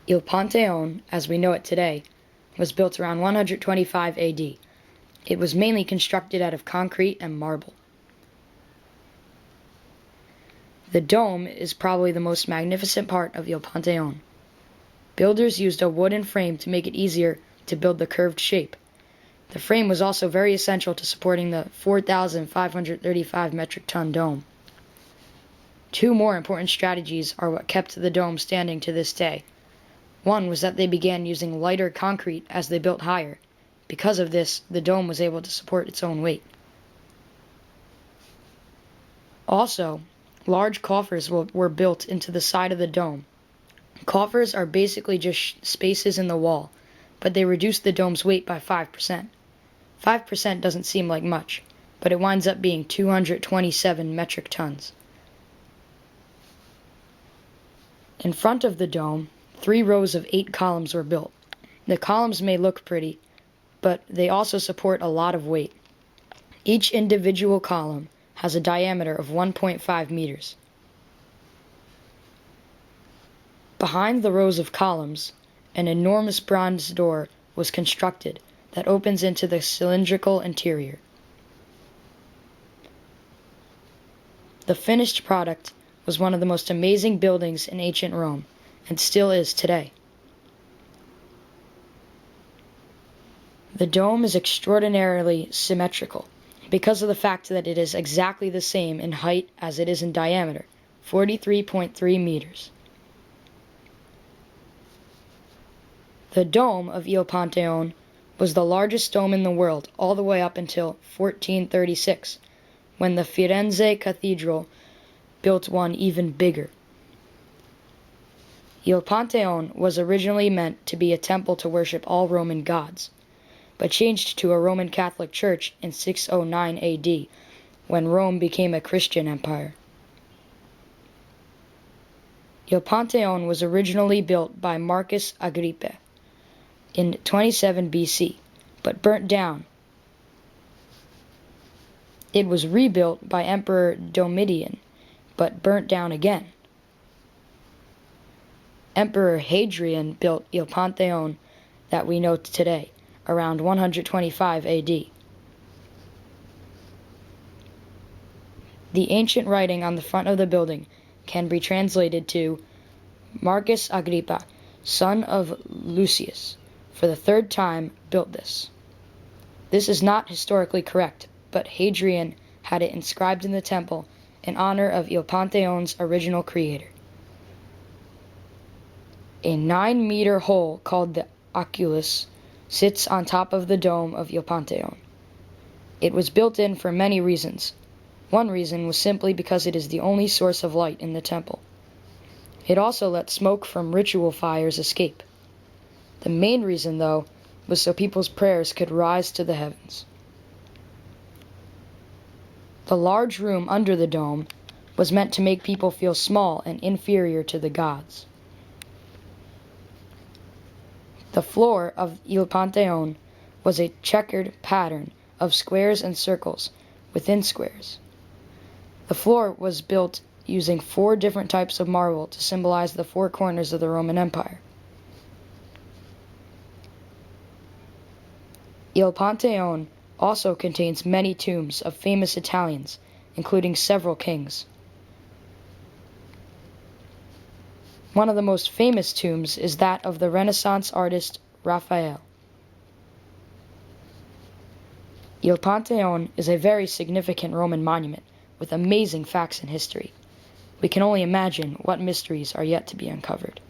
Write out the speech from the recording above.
Il Panteon, as we know it today, was built around 125 AD. It was mainly constructed out of concrete and marble. The dome is probably the most magnificent part of Il Panteon. Builders used a wooden frame to make it easier to build the curved shape. The frame was also very essential to supporting the 4,535 metric ton dome. Two more important strategies are what kept the dome standing to this day. One was that they began using lighter concrete as they built higher. Because of this, the dome was able to support its own weight. Also, large coffers were built into the side of the dome. Coffers are basically just spaces in the wall, but they reduce the dome's weight by 5%. 5% doesn't seem like much, but it winds up being 227 metric tons. In front of the dome, 3 rows of 8 columns were built. The columns may look pretty, but they also support a lot of weight. Each individual column has a diameter of 1.5 meters. Behind the rows of columns, an enormous bronze door was constructed that opens into the cylindrical interior. The finished product was one of the most amazing buildings in ancient Rome, and still is today. The dome is extraordinarily symmetrical because of the fact that it is exactly the same in height as it is in diameter, 43.3 meters. The dome of Il Panteon was the largest dome in the world all the way up until 1436, when the Firenze Cathedral built one even bigger. Il Panteon was originally meant to be a temple to worship all Roman gods, but changed to a Roman Catholic church in 609 AD, when Rome became a Christian empire. Il Panteon was originally built by Marcus Agrippa in 27 BC, but burnt down. It was rebuilt by Emperor Domitian, but burnt down again. Emperor Hadrian built Il Panteon that we know today, around 125 AD. The ancient writing on the front of the building can be translated to Marcus Agrippa, son of Lucius, for the 3rd time built this. This is not historically correct, but Hadrian had it inscribed in the temple in honor of Il Panteon's original creator. A 9-meter hole called the oculus sits on top of the dome of Il Panteon. It was built in for many reasons. One reason was simply because it is the only source of light in the temple. It also let smoke from ritual fires escape. The main reason, though, was so people's prayers could rise to the heavens. The large room under the dome was meant to make people feel small and inferior to the gods. The floor of Il Panteon was a checkered pattern of squares and circles within squares. The floor was built using 4 different types of marble to symbolize the 4 corners of the Roman Empire. Il Panteon also contains many tombs of famous Italians, including several kings. One of the most famous tombs is that of the Renaissance artist Raffaele. Il Panteon is a very significant Roman monument with amazing facts and history. We can only imagine what mysteries are yet to be uncovered.